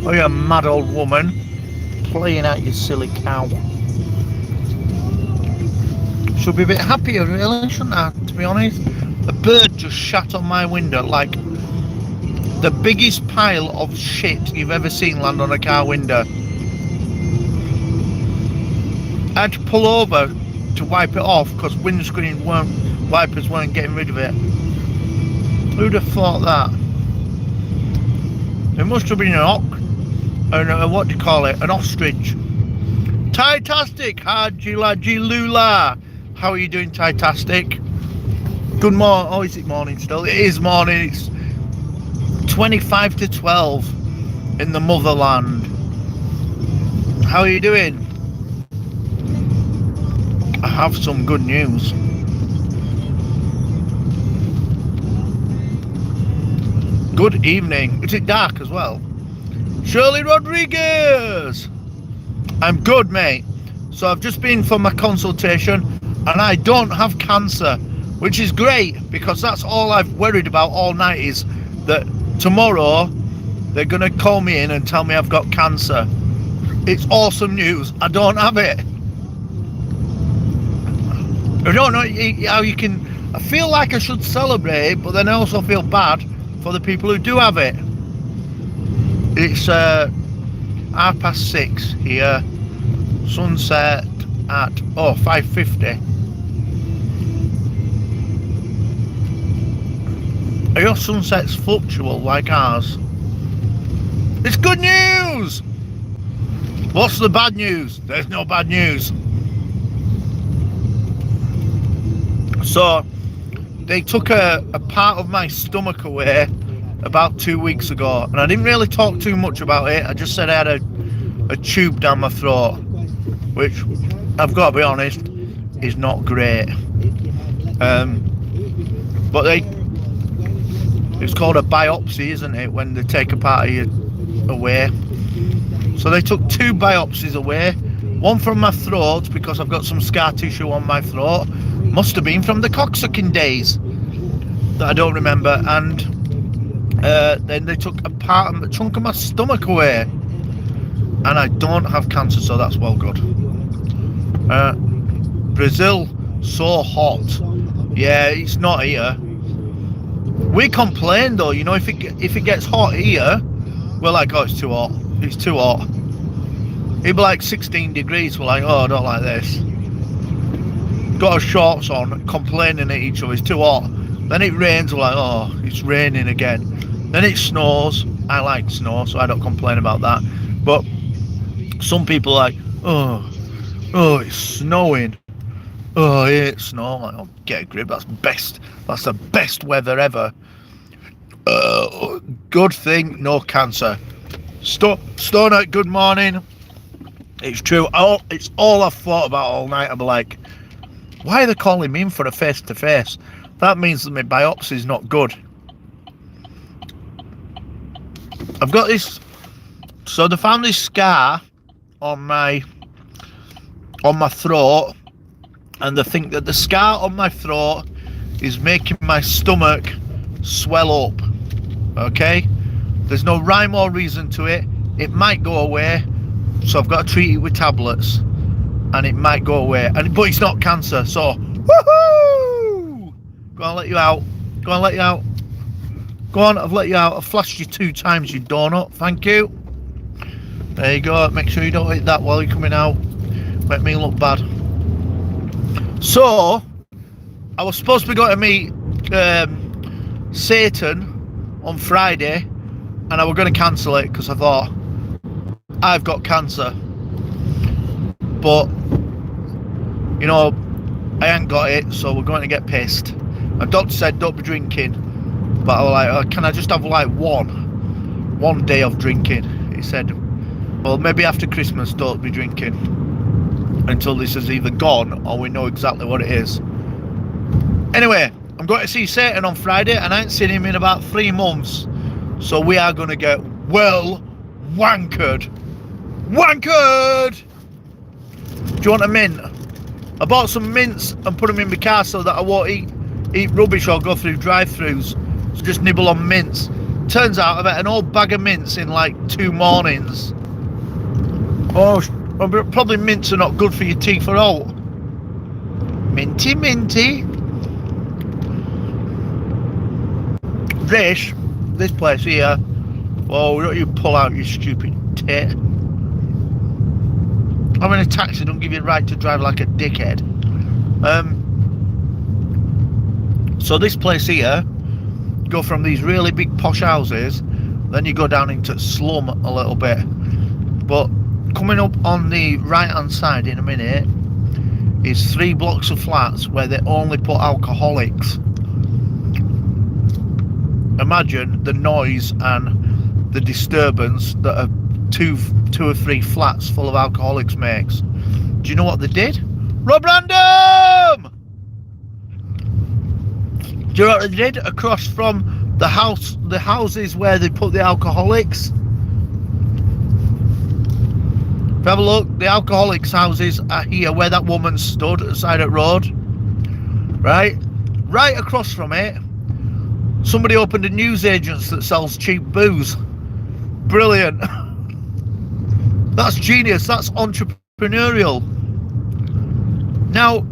Oh, you mad old woman. Playing out, you silly cow. Should be a bit happier, really, shouldn't I, to be honest? A bird just shat on my window like the biggest pile of shit you've ever seen land on a car window. I had to pull over to wipe it off because wipers weren't getting rid of it. Who'd have thought that? It must have been what do you call it? An ostrich. Titastic, Haji Lula. How are you doing, Titastic? Good morning. Oh, is it morning still? It is morning. It's 25 to 12 in the motherland. How are you doing? I have some good news. Good evening. Is it dark as well? Shirley Rodriguez. I'm good, mate. So I've just been for my consultation and I don't have cancer, which is great because that's all I've worried about all night, is that tomorrow they're going to call me in and tell me I've got cancer. It's awesome news. I don't have it. I don't know how you can... I feel like I should celebrate, but then I also feel bad for the people who do have it. It's 6:30 here. Sunset at 5:50. Are your sunsets fluctual like ours? It's good news! What's the bad news? There's no bad news. So they took a part of my stomach away about 2 weeks ago, and I didn't really talk too much about it. I just said I had a tube down my throat, which I've got to be honest is not great. But it's called a biopsy, isn't it, when they take a part of you away? So they took 2 biopsies away, one from my throat because I've got some scar tissue on my throat, must have been from the cocksucking days that I don't remember, and then they took a chunk of my stomach away, and I don't have cancer, so that's well good. Brazil, so hot. Yeah, it's not here. We complain though, you know, if it gets hot here, we're like, oh, it's too hot. It's too hot. It'd be like 16 degrees. We're like, oh, I don't like this. Got our shorts on, complaining at each other. It's too hot. Then it rains. We're like, oh, it's raining again. Then it snows. I like snow, so I don't complain about that. But some people are like, oh, it's snowing. Oh, I hate snow. I'm like, oh, get a grip. That's best. That's the best weather ever. Good thing, no cancer. Stoner, good morning. It's true. It's all I've thought about all night. I'm like, why are they calling me in for a face-to-face? That means that my biopsy's not good. I've got this. So they found this scar on my throat, and they think that the scar on my throat is making my stomach swell up. Okay, there's no rhyme or reason to it. It might go away, so I've got to treat it with tablets, and it might go away. But it's not cancer, so woohoo! Go on, let you out. Go on, let you out. Go on, I've let you out. I've flashed you 2 times, you donut. Thank you. There you go. Make sure you don't hit that while you're coming out. Make me look bad. So I was supposed to be going to meet Satan on Friday, and I was going to cancel it because I thought I've got cancer, but you know I ain't got it, so we're going to get pissed. My doctor said don't be drinking, but I was like, oh, can I just have like one day of drinking? He said, well, maybe after Christmas don't be drinking until this is either gone or we know exactly what it is. Anyway, I'm going to see Satan on Friday, and I ain't seen him in about 3 months, so we are going to get well wankered. Do you want a mint? I bought some mints and put them in my car so that I won't eat rubbish or go through drive-thrus. So just nibble on mints. Turns out I've had an old bag of mints in like 2 mornings. Oh, probably mints are not good for your teeth at all. Minty, minty. This place here. Oh, don't you pull out, you stupid tit. I'm in a taxi, don't give you the right to drive like a dickhead. So this place here, you go from these really big posh houses, then you go down into slum a little bit. But coming up on the right hand side in a minute is 3 blocks of flats where they only put alcoholics. Imagine the noise and the disturbance that a two or three flats full of alcoholics makes. Do you know what they did? Rob Random! Do you know what they did? Across from the houses where they put the alcoholics. Have a look. The alcoholics' houses are here where that woman stood at the side of the road. Right across from it, somebody opened a newsagents that sells cheap booze. Brilliant. That's genius. That's entrepreneurial. Now,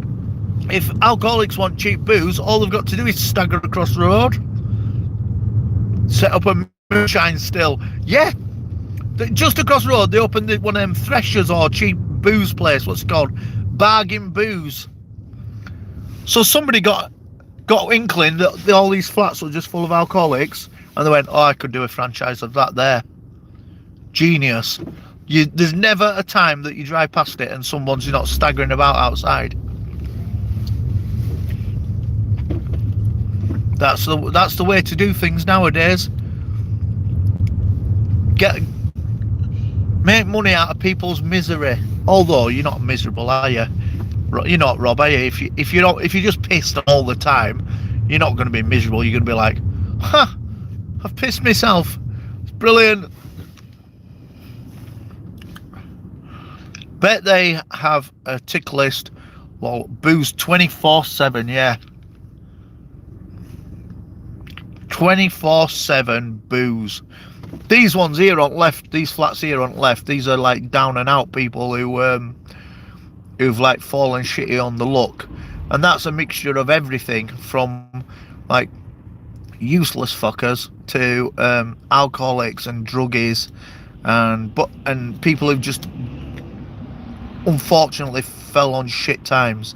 if alcoholics want cheap booze, all they've got to do is stagger across the road, set up a moonshine still. Yeah, just across the road they opened one of them Threshers or cheap booze place. What's it called? Bargain Booze. So somebody got inkling that all these flats were just full of alcoholics, and they went, oh, I could do a franchise of that there. Genius. There's never a time that you drive past it and someone's not staggering about outside. That's the way to do things nowadays. Make money out of people's misery. Although you're not miserable, are you? You're not, Rob, are you? If you're just pissed all the time, you're not going to be miserable. You're going to be like, I've pissed myself. It's brilliant. Bet they have a tick list. Well, booze 24/7, yeah. 24/7 booze. These ones here aren't left. These flats here aren't left. These are like down and out people who've like fallen shitty on the luck, and that's a mixture of everything from like useless fuckers to alcoholics and druggies, and people who've just unfortunately fell on shit times.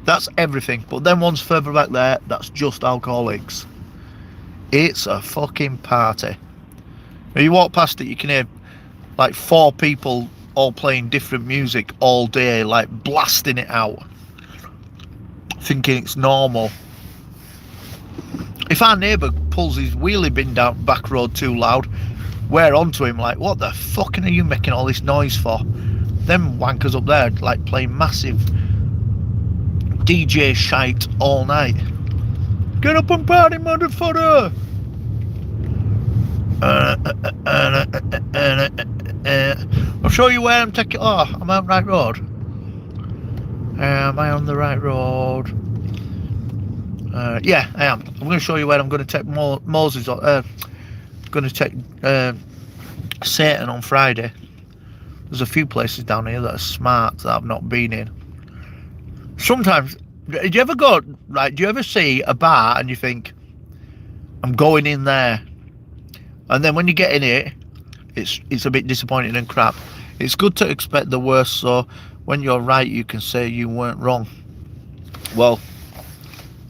That's everything. But then one's further back there, that's just alcoholics. It's a fucking party. When you walk past it, you can hear like 4 people all playing different music all day, like blasting it out, thinking it's normal. If our neighbour pulls his wheelie bin down back road too loud, we're onto him like, what the fucking are you making all this noise for? Them wankers up there like playing massive DJ shite all night. Get up and party, motherfucker! I'll show you where I'm taking. Oh, am I on the right road? Am I on the right road? Yeah, I am. I'm going to show you where I'm going to take Moses. Going to take Satan on Friday. There's a few places down here that are smart that I've not been in. Sometimes, do you ever go, right, do you ever see a bar and you think, I'm going in there, and then when you get in it, it's a bit disappointing and crap. It's good to expect the worst, so when you're right you can say you weren't wrong. Well,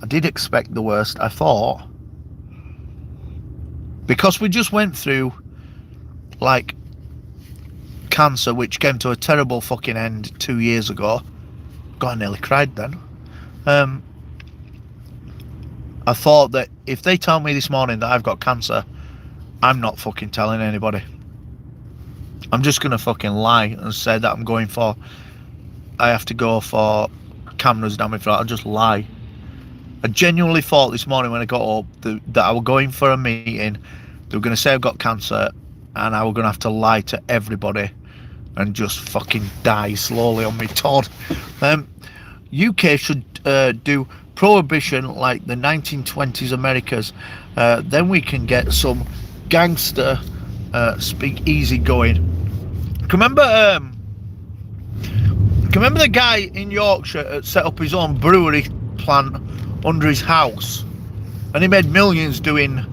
I did expect the worst. I thought, because we just went through like cancer, which came to a terrible fucking end 2 years ago. God, I nearly cried then. I thought that if they tell me this morning that I've got cancer, I'm not fucking telling anybody. I'm just gonna fucking lie and say that I have to go for cameras down my throat. I'll just lie. I genuinely thought this morning when I got up that I was going for a meeting, they were gonna say I've got cancer, and I was gonna have to lie to everybody and just fucking die slowly on me Todd. UK should do prohibition like the 1920s Americas. Then we can get some gangster, speak easy going. Remember the guy in Yorkshire that set up his own brewery plant under his house, and he made millions doing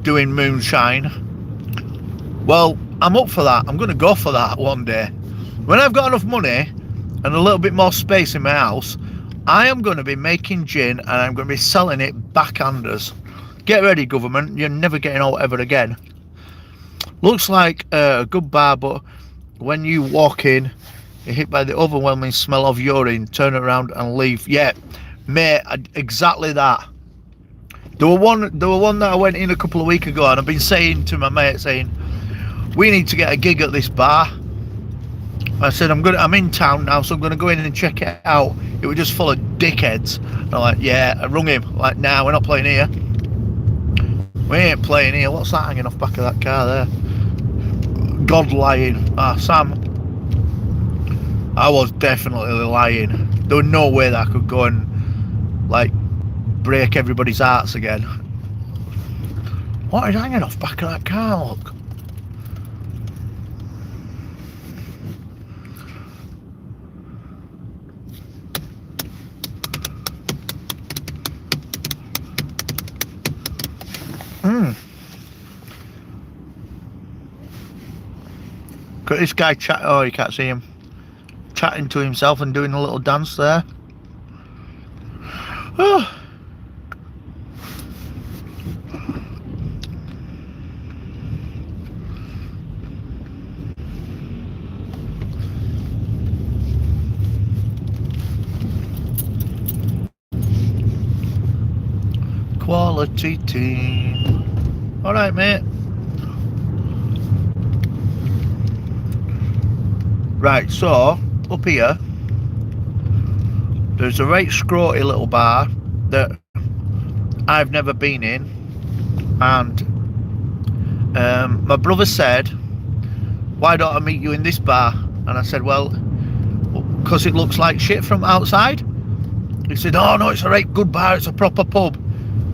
moonshine? Well, I'm up for that. I'm going to go for that one day. When I've got enough money and a little bit more space in my house, I am going to be making gin and I'm going to be selling it backhanders. Get ready, government. You're never getting out ever again. Looks like a good bar, but when you walk in, you're hit by the overwhelming smell of urine. Turn around and leave. Yeah, mate, exactly that. There were one that I went in a couple of weeks ago, and I've been saying to my mate, saying, we need to get a gig at this bar. I said, I'm in town now, so I'm gonna go in and check it out. It was just full of dickheads. And I'm like, yeah. I rung him, like, nah, we're not playing here. We ain't playing here. What's that hanging off the back of that car there? God lying. Ah, Sam, I was definitely lying. There was no way that I could go and, like, break everybody's hearts again. What is hanging off the back of that car, look? Got this guy chat. Oh, you can't see him. Chatting to himself and doing a little dance there. Oh. Quality team. All right, mate. Right, so up here there's a right scroty little bar that I've never been in, and my brother said, why don't I meet you in this bar? And I said, well, because it looks like shit from outside. He said, oh no, it's a right good bar, it's a proper pub.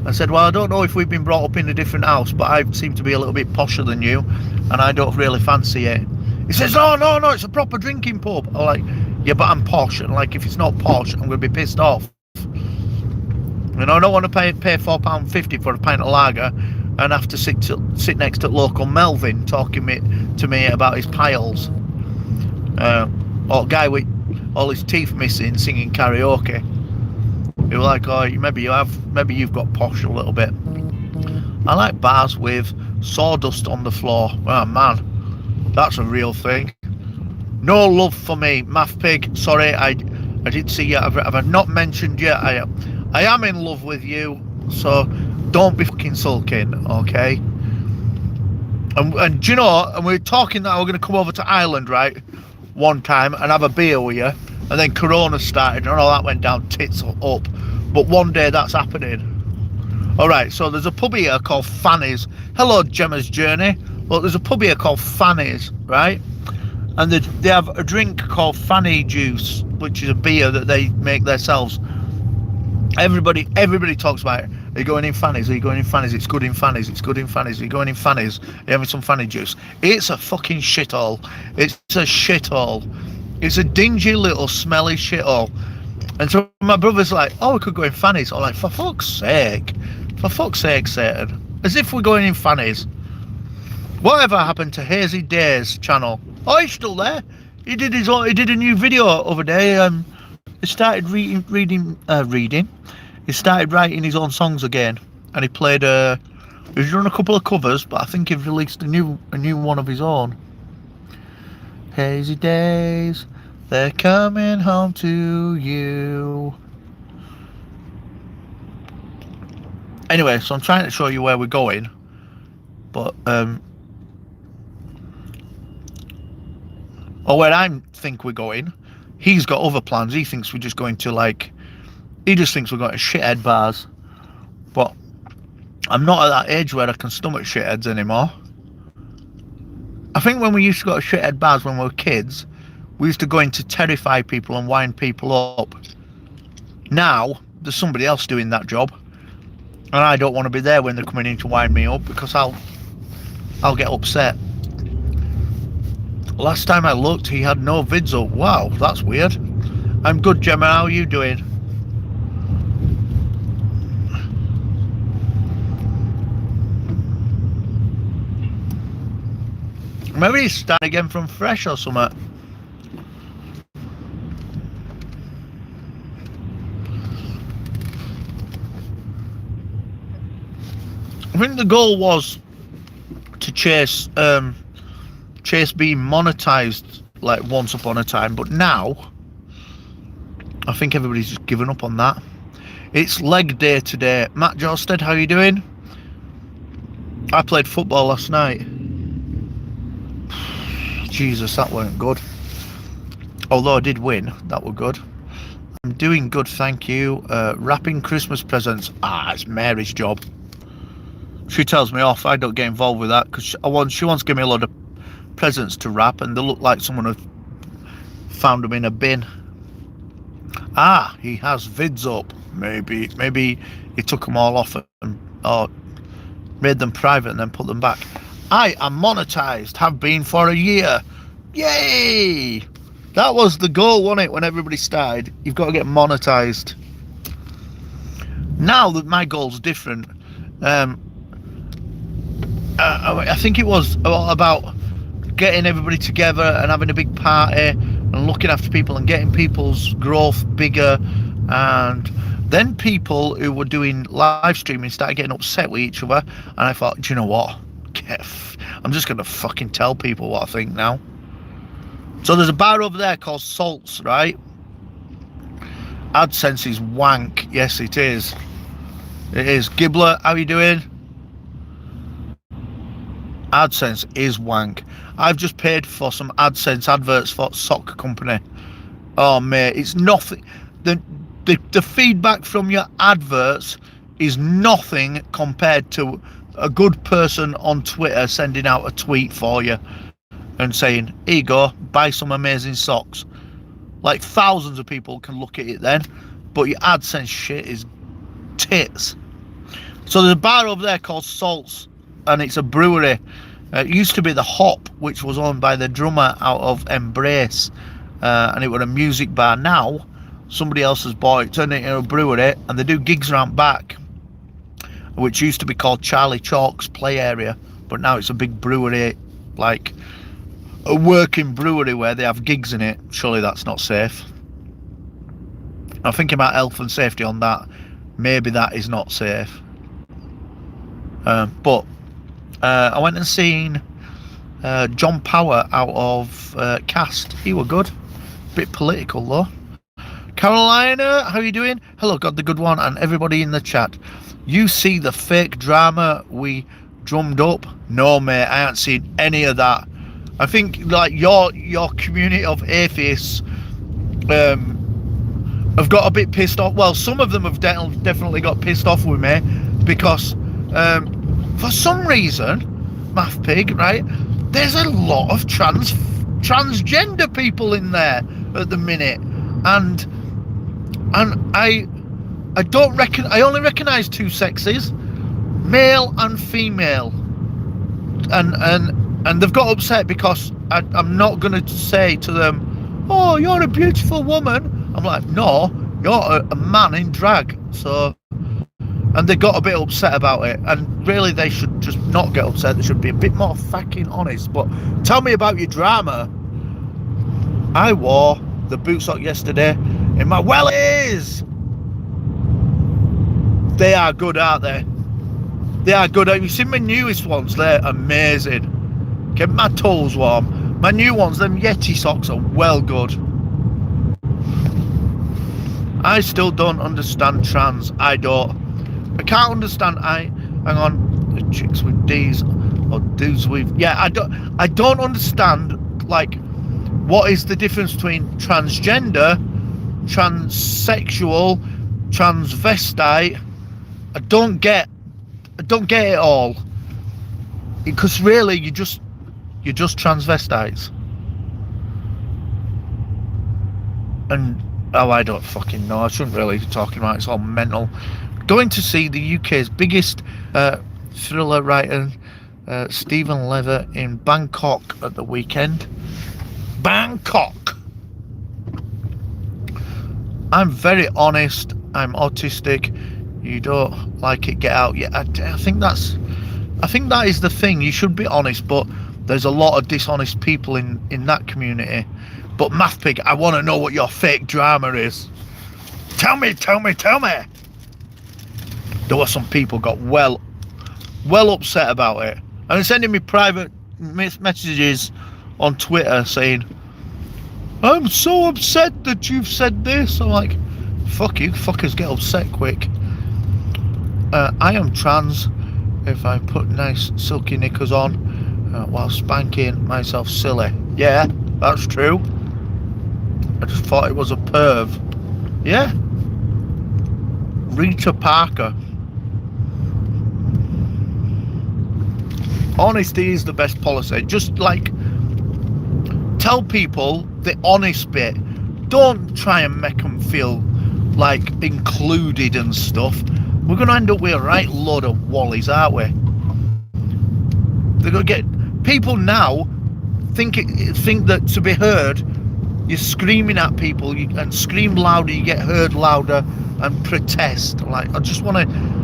I said, well, I don't know if we've been brought up in a different house, but I seem to be a little bit posher than you, and I don't really fancy it. He says, oh no, it's a proper drinking pub. I'm like, yeah, but I'm posh, and like, if it's not posh, I'm going to be pissed off. You know, I don't want to pay £4.50 for a pint of lager and have to sit next to local Melvin talking to me about his piles. Or a guy with all his teeth missing singing karaoke. You're like, oh, maybe you've got posh a little bit. I like bars with sawdust on the floor. Oh man, that's a real thing. No love for me, Math Pig. Sorry, I did see you. I've not mentioned you. I am in love with you, so don't be fucking sulking, okay? And do you know, and we were talking that we're going to come over to Ireland, right, one time and have a beer with you, and then Corona started and all that went down tits up. But one day that's happening. Alright, so there's a pub here called Fanny's. Hello, Gemma's Journey. Look, there's a pub here called Fanny's, right? And they have a drink called Fanny Juice, which is a beer that they make themselves. Everybody talks about it. Are you going in Fanny's? Are you going in Fanny's? It's good in Fanny's. It's good in Fanny's. Are you going in Fanny's? Are you having some Fanny juice? It's a fucking shithole. It's a shithole. It's a dingy little smelly shithole. And so my brother's like, oh, we could go in Fanny's. I'm like, for fuck's sake, Satan. As if we're going in Fanny's. Whatever happened to Hazy Days channel? Oh, he's still there. He did a new video over day. He started reading. He started writing his own songs again, and he played. He's done a couple of covers, but I think he's released a new one of his own. Hazy days, they're coming home to you. Anyway, so I'm trying to show you where we're going, but or where I think we're going. He's got other plans. He thinks we're just going to he just thinks we're going to shithead bars. But I'm not at that age where I can stomach shitheads anymore. I think when we used to go to shithead bars when we were kids, we used to go in to terrify people and wind people up. Now, there's somebody else doing that job. and I don't want to be there when they're coming in to wind me up because I'll get upset. Last time I looked, he had no vids up. Wow, that's weird. I'm good, Gemma. How are you doing? Maybe he's starting again from fresh or something. I think the goal was to chase being monetized like once upon a time, but now I think everybody's just given up on that. It's leg day today. Matt Jorsted, how you doing? I played football last night. Jesus, that weren't good. Although I did win, that were good. I'm doing good, thank you. Wrapping Christmas presents. It's Mary's job. She tells me off. I don't get involved with that because she wants to give me a lot of presents to wrap, and they look like someone had found them in a bin. He has vids up. Maybe he took them all off or made them private and then put them back. I am monetized. Have been for a year. Yay! That was the goal, wasn't it? When everybody started, you've got to get monetized. Now that my goal's different. I think it was all about getting everybody together and having a big party and looking after people and getting people's growth bigger. And then people who were doing live streaming started getting upset with each other. And I thought, do you know what? I'm just going to fucking tell people what I think now. So there's a bar over there called Salts, right? AdSense is wank. Yes, it is. It is. Gibbler, how you doing? AdSense is wank. I've just paid for some AdSense adverts for sock company. Oh mate, it's nothing. The feedback from your adverts is nothing compared to a good person on Twitter sending out a tweet for you and saying, here you go, buy some amazing socks. Like thousands of people can look at it then, but your AdSense shit is tits. So there's a bar over there called Salts, and it's a brewery. It used to be the Hop, which was owned by the drummer out of Embrace, and it was a music bar. Now somebody else has bought it, turned it into a brewery, and they do gigs around back, which used to be called Charlie Chalk's play area, but now it's a big brewery, like a working brewery where they have gigs in it. Surely that's not safe. I'm thinking about health and safety on that. Maybe that is not safe. But I went and seen John Power out of Cast. He were good. Bit political though. Carolina, how you doing? Hello, God the good one, and everybody in the chat. You see the fake drama we drummed up? No, mate, I haven't seen any of that. I think like your community of atheists have got a bit pissed off. Well, some of them have definitely got pissed off with me because for some reason, Math Pig, right? There's a lot of transgender people in there at the minute, and I don't reckon. I only recognise two sexes, male and female, and they've got upset because I'm not going to say to them, "Oh, you're a beautiful woman." I'm like, "No, you're a man in drag." So, and they got a bit upset about it. And really, they should just not get upset. They should be a bit more fucking honest. But tell me about your drama. I wore the boot sock yesterday in my wellies. They are good, aren't they? They are good. Have you seen my newest ones? They're amazing. Get my toes warm. My new ones, them Yeti socks, are well good. I still don't understand trans. I can't understand. Hang on, the chicks with D's or dudes with. Yeah, I don't understand. Like, what is the difference between transgender, transsexual, transvestite? I don't get it all. Because really, you're just transvestites. And I don't fucking know. I shouldn't really be talking about it. It's all mental. Going to see the UK's biggest thriller writer, Stephen Levitt, in Bangkok at the weekend. Bangkok! I'm very honest. I'm autistic. You don't like it, get out. Yeah, I think that is the thing. You should be honest, but there's a lot of dishonest people in that community. But Mathpig, I want to know what your fake drama is. Tell me. There were some people got well upset about it, and sending me private messages on Twitter saying, "I'm so upset that you've said this." I'm like, fuck you, fuckers, get upset quick. I am trans. If I put nice silky knickers on while spanking myself silly. Yeah, that's true. I just thought it was a perv. Yeah. Rita Parker. Honesty is the best policy. Just like, tell people the honest bit. Don't try and make them feel like included and stuff. We're going to end up with a right load of wallies, aren't we? They're going to get people now think that to be heard, you're screaming at people, and scream louder, you get heard louder, and protest. Like, I just want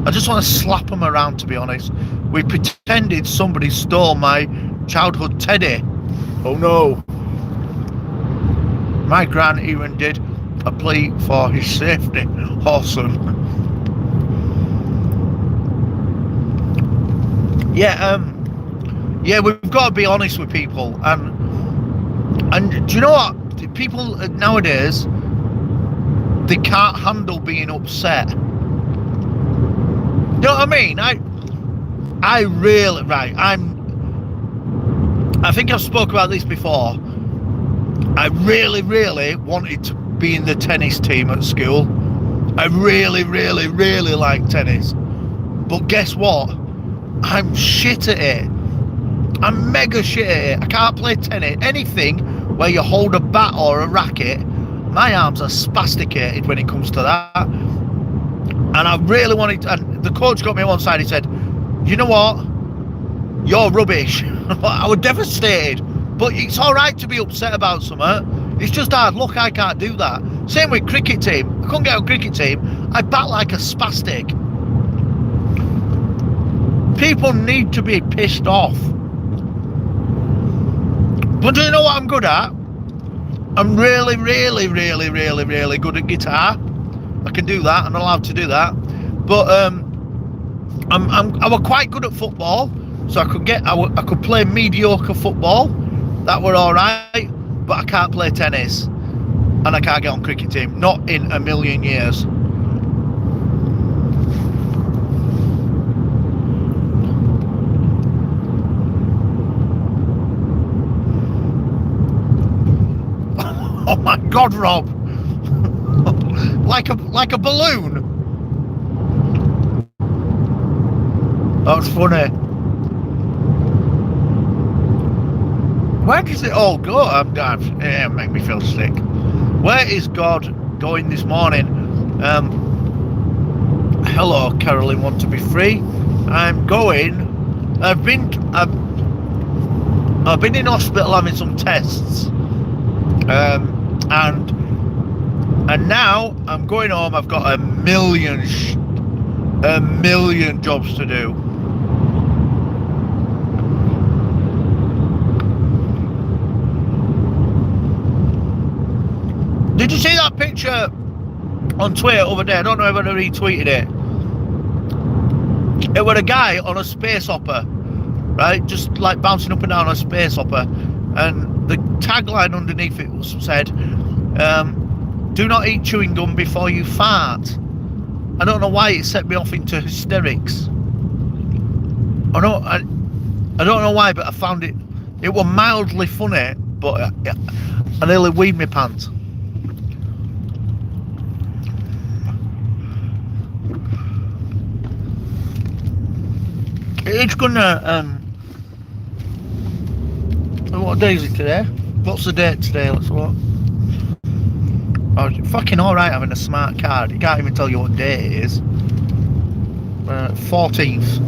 to slap them around, to be honest. We pretended somebody stole my childhood teddy. Oh no. My gran even did a plea for his safety. Awesome. Yeah, we've got to be honest with people, and do you know what? People nowadays, they can't handle being upset. You know what I mean? I really, right, I think I've spoke about this before. I really wanted to be in the tennis team at school. I really like tennis. But guess what? I'm shit at it. I'm mega shit at it. I can't play tennis. Anything where you hold a bat or a racket, my arms are spasticated when it comes to that. And I really wanted to, and the coach got me on one side. He said, "You know what? You're rubbish." I was devastated. But it's all right to be upset about something. It's just hard luck. I can't do that. Same with cricket team. I couldn't get on cricket team. I bat like a spastic. People need to be pissed off. But do you know what I'm good at? I'm really good at guitar. I can do that. I'm allowed to do that. But I was quite good at football, so I could play mediocre football. That were all right. But I can't play tennis, and I can't get on cricket team. Not in a million years. Oh my God, Rob! like a balloon. That's funny. Where does it all go? It make me feel sick. Where is God going this morning? Hello, Carolyn. Want to be free? I'm going. I've been in hospital having some tests. And now I'm going home. I've got a million jobs to do. Did you see that picture on Twitter over there? I don't know if I retweeted it. It was a guy on a space hopper, right? Just like bouncing up and down on a space hopper. And the tagline underneath it said, "Do not eat chewing gum before you fart." I don't know why it set me off into hysterics. I don't know why, but I found it was mildly funny, but I nearly weed my pants. It's gonna what day is it today? What's the date today? Let's look. Oh, it's fucking alright having a smart card. You can't even tell you what day it is. 14th.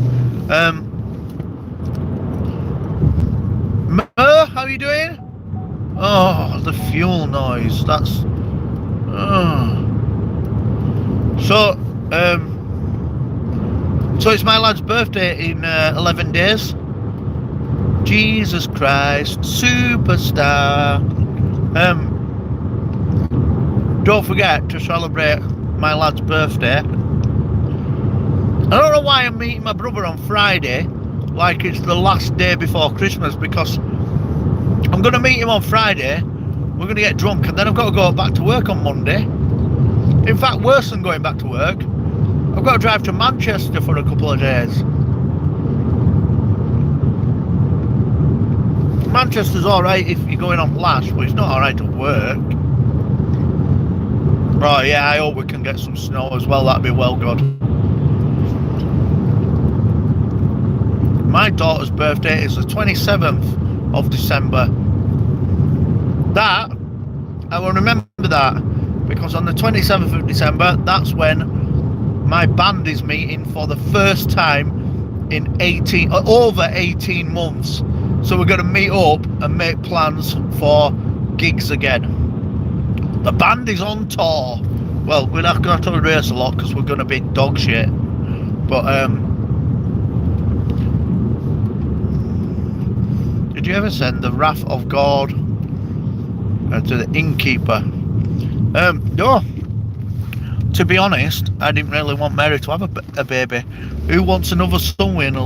Mer, how are you doing? Oh, the fuel noise. That's. So, so it's my lad's birthday in 11 days. Jesus Christ, superstar. Don't forget to celebrate my lad's birthday. I don't know why I'm meeting my brother on Friday, like it's the last day before Christmas, because I'm going to meet him on Friday, we're going to get drunk, and then I've got to go back to work on Monday. In fact, worse than going back to work, I've got to drive to Manchester for a couple of days. Manchester's alright if you're going on Lash, but it's not alright to work. Oh yeah, I hope we can get some snow as well, that'd be well good. My daughter's birthday is the 27th of December. That, I will remember that, because on the 27th of December, that's when my band is meeting for the first time in over 18 months. So we're going to meet up and make plans for gigs again. The band is on tour. Well, we're not going to have to race a lot because we're going to be dog shit. But, did you ever send the Wrath of God to the innkeeper? No. To be honest, I didn't really want Mary to have a baby. Who wants another son with an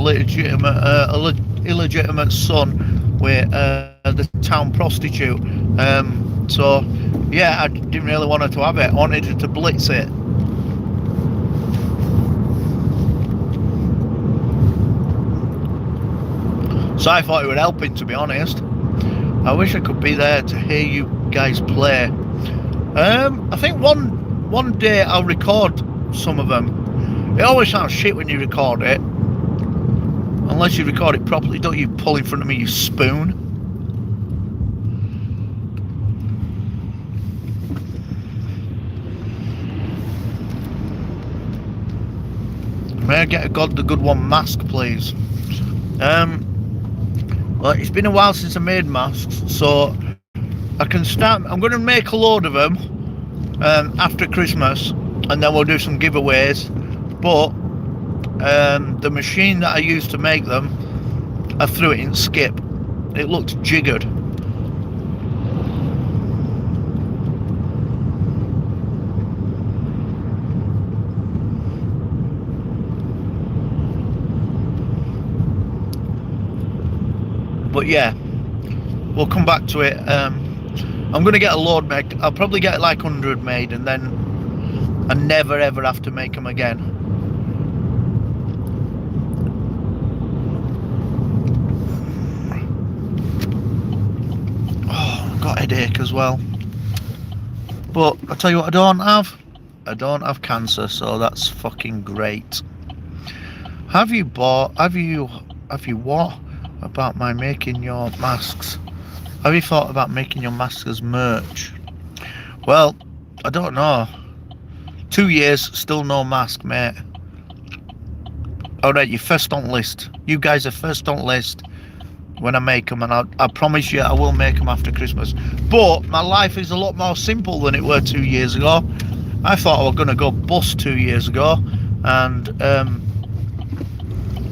illegitimate son with the town prostitute? So, yeah, I didn't really want her to have it. I wanted her to blitz it. So I thought it would help him, to be honest. I wish I could be there to hear you guys play. I think one day I'll record some of them. It always sounds shit when you record it. Unless you record it properly. Don't you pull in front of me, you spoon. May I get the good one mask, please? Well, it's been a while since I made masks, so I can start. I'm going to make a load of them after Christmas, and then we'll do some giveaways. But the machine that I used to make them, I threw it in skip. It looked jiggered. But yeah, we'll come back to it. I'm going to get a load made. I'll probably get like 100 made, and then I never ever have to make them again. Oh, I've got a headache as well. But I'll tell you what I don't have. I don't have cancer, so that's fucking great. Have you what about my making your masks? Have you thought about making your masks as merch? Well, I don't know. 2 years, still no mask, mate. Alright, you're first on list. You guys are first on list when I make them, and I promise you I will make them after Christmas. But my life is a lot more simple than it were 2 years ago. I thought I was going to go bust 2 years ago, and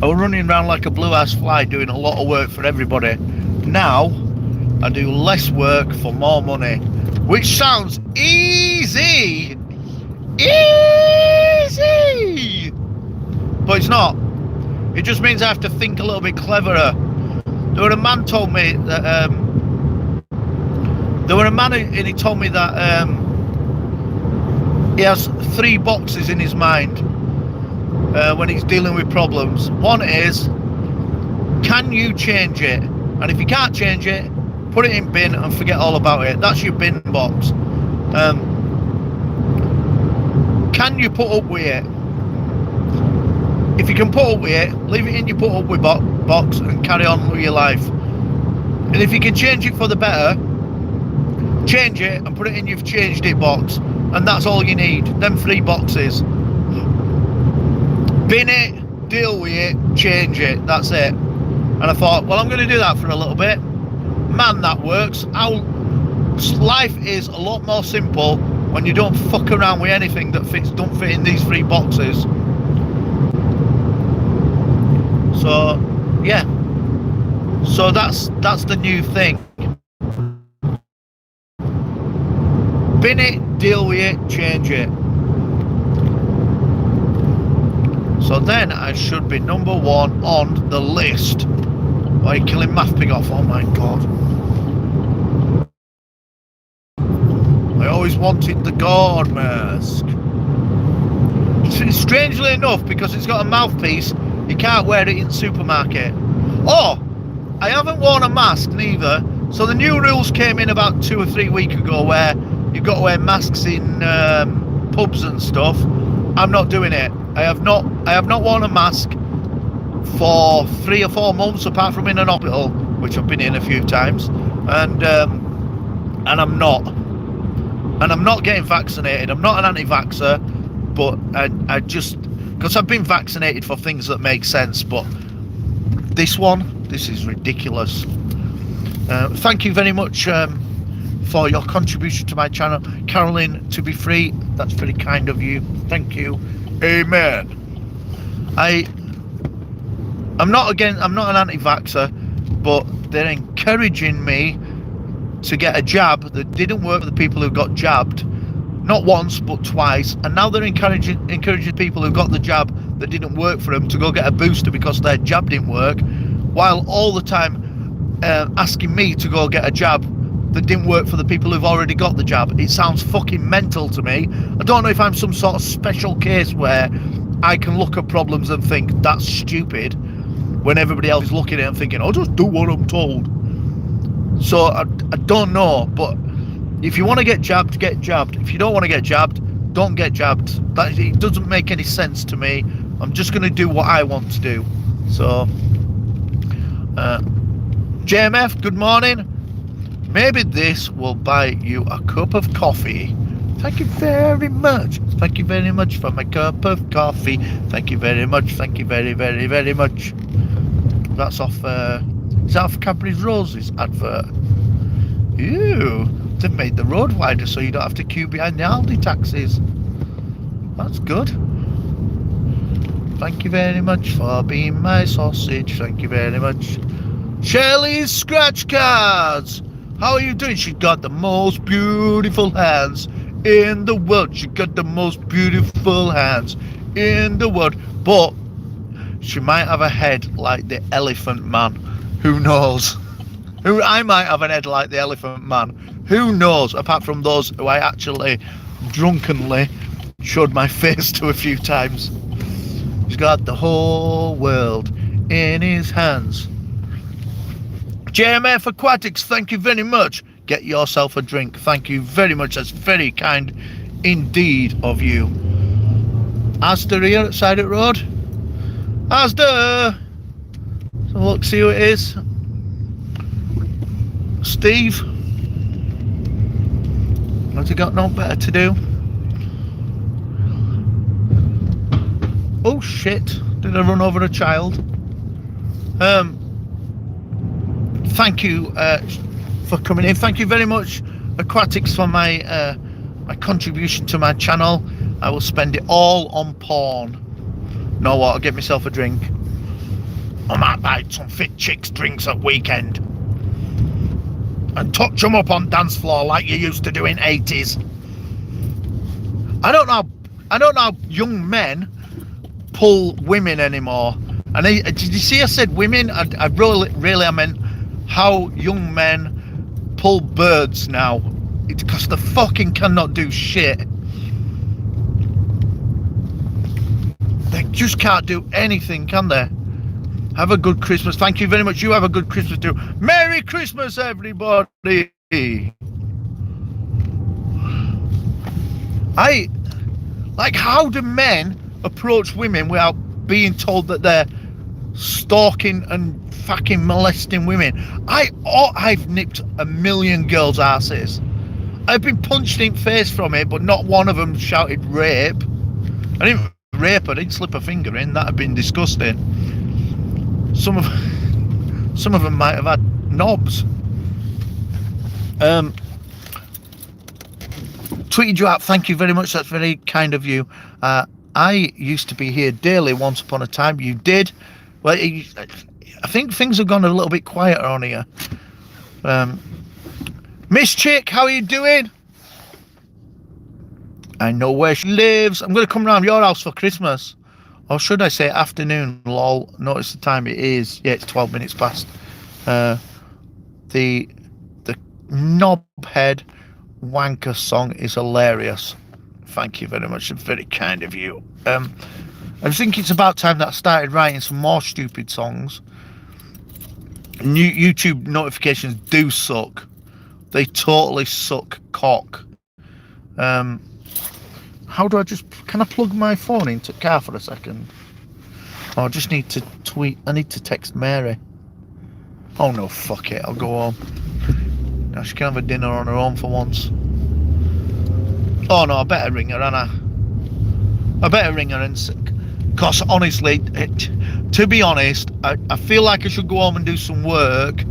I was running around like a blue-ass fly doing a lot of work for everybody. Now, I do less work for more money, which sounds easy. Easy! But it's not. It just means I have to think a little bit cleverer. There were a man told me that, and he told me that he has 3 boxes in his mind when he's dealing with problems. One is, can you change it? And if you can't change it, put it in bin and forget all about it. That's your bin box. Can you put up with it? If you can put up with it, leave it in your put up with box and carry on with your life. And if you can change it for the better, change it and put it in your changed it box. And that's all you need. Them 3 boxes. Bin it, deal with it, change it. That's it. And I thought, well, I'm going to do that for a little bit. Man, that works. Life is a lot more simple when you don't fuck around with anything that don't fit in these 3 boxes. So, yeah. So that's the new thing. Bin it, deal with it, change it. So then I should be number 1 on the list. Why are you killing Math Pig off? Oh my god. I always wanted the God mask. Strangely enough, because it's got a mouthpiece, you can't wear it in the supermarket. Oh, I haven't worn a mask neither. So the new rules came in about 2 or 3 weeks ago where you've got to wear masks in pubs and stuff. I'm not doing it. I have not worn a mask for 3 or 4 months, apart from in an hospital, which I've been in a few times, and I'm not getting vaccinated. I'm not an anti-vaxxer, but I just, because I've been vaccinated for things that make sense, but this is ridiculous. Thank you very much for your contribution to my channel, Caroline. To be free, that's very kind of you. Thank you. Amen. I'm not an anti-vaxxer, but they're encouraging me to get a jab that didn't work for the people who got jabbed, not once but twice, and now they're encouraging people who got the jab that didn't work for them to go get a booster because their jab didn't work, while all the time asking me to go get a jab that didn't work for the people who've already got the jab. It sounds fucking mental to me. I don't know if I'm some sort of special case where I can look at problems and think that's stupid when everybody else is looking at it and thinking, I'll just do what I'm told. So I don't know, but if you want to get jabbed, get jabbed. If you don't want to get jabbed, don't get jabbed. It doesn't make any sense to me. I'm just going to do what I want to do. So JMF, good morning. Maybe this will buy you a cup of coffee. Thank you very much. Thank you very much for my cup of coffee. Thank you very much. Thank you very, very, very much. That's off, is that off Cadbury's Roses advert? Ew, they've made the road wider so you don't have to queue behind the Aldi taxis. That's good. Thank you very much for being my sausage. Thank you very much. Shirley's Scratch Cards. How are you doing? She got the most beautiful hands in the world. She got the most beautiful hands in the world. But she might have a head like the Elephant Man. Who knows? I might have an head like the Elephant Man. Who knows? Apart from those who I actually drunkenly showed my face to a few times. He's got the whole world in his hands. JMF Aquatics, thank you very much. Get yourself a drink. Thank you very much. That's very kind indeed of you. Asda here at Side of Road. Asda. So look, see who it is. Steve. Has he got no better to do? Oh shit, did I run over a child? Thank you for coming in. Thank you very much, Aquatics, for my my contribution to my channel. I will spend it all on porn. Know what, I'll get myself a drink. I might buy some fit chicks drinks at weekend and touch them up on dance floor like you used to do in 80s. I don't know how young men pull women anymore. And did you see I said women? I really I meant how young men pull birds now. It's because they fucking cannot do shit. They just can't do anything, can they? Have a good Christmas. Thank you very much. You have a good Christmas too. Merry Christmas, everybody. How do men approach women without being told that they're stalking and fucking molesting women? I've nipped a million girls' asses. I've been punched in the face from it, but not one of them shouted rape. I didn't rape her, he'd slip a finger in. That'd been disgusting. Some of them might have had knobs. Tweeted you out. Thank you very much. That's very kind of you. I used to be here daily once upon a time. You did. Well, I think things have gone a little bit quieter on here. Miss Chick, how are you doing? I know where she lives. I'm going to come round your house for Christmas. Or should I say afternoon, lol. Notice the time it is. Yeah, it's 12 minutes past. The knobhead wanker song is hilarious. Thank you very much. It's very kind of you. I think it's about time that I started writing some more stupid songs. New YouTube notifications do suck. They totally suck cock. How do I can I plug my phone into the car for a second? Oh, I just need to tweet. I need to text Mary. Oh no, fuck it. I'll go home. Now she can have a dinner on her own for once. Oh no, I better ring her, Anna. I better ring her because honestly, to be honest, I feel like I should go home and do some work,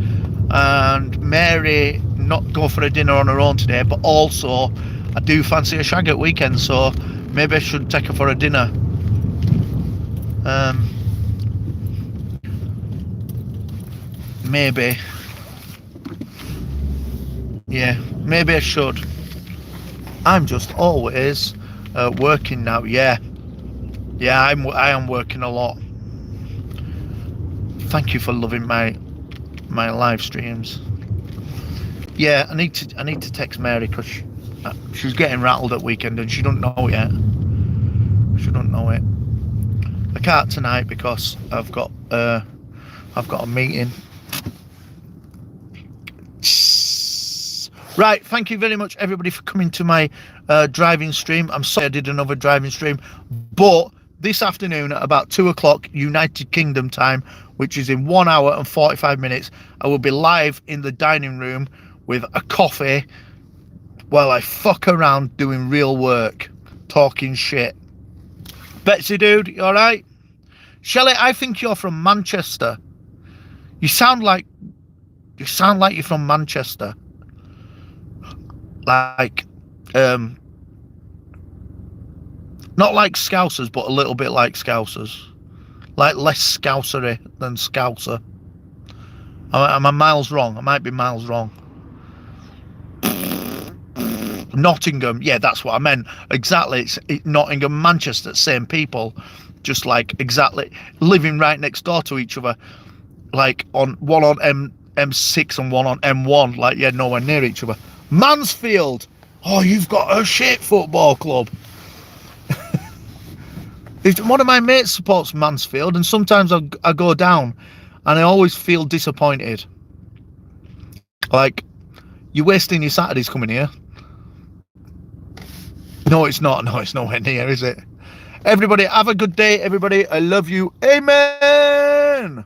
and Mary not go for a dinner on her own today, but also I do fancy a shag at weekend, so maybe I should take her for a dinner. Maybe. Yeah, maybe I should. I'm just always working now. Yeah, I am working a lot. Thank you for loving my live streams. Yeah, I need to text Mary because she's getting rattled at weekend and she don't know yet. She don't know it. I can't tonight because I've got a meeting. Right, thank you very much everybody for coming to my driving stream. I'm sorry I did another driving stream, but this afternoon at about 2 o'clock United Kingdom time, which is in 1 hour and 45 minutes, I will be live in the dining room with a coffee while I fuck around doing real work, talking shit. Betsy dude, you alright? Shelley, I think you're from Manchester. You sound like you're from Manchester. Like, not like Scousers, but a little bit like Scousers. Like less Scousery than Scouser. Am I miles wrong? I might be miles wrong. Nottingham, yeah, that's what I meant. Exactly, it's Nottingham, Manchester, same people. Just like exactly living right next door to each other. Like one on M6 and one on M1. Like, yeah, nowhere near each other. Mansfield! Oh, you've got a shit football club. One of my mates supports Mansfield, and sometimes I go down and I always feel disappointed. Like, you're wasting your Saturdays coming here. No, it's not. No, it's nowhere near, is it? Everybody, have a good day, everybody. I love you. Amen.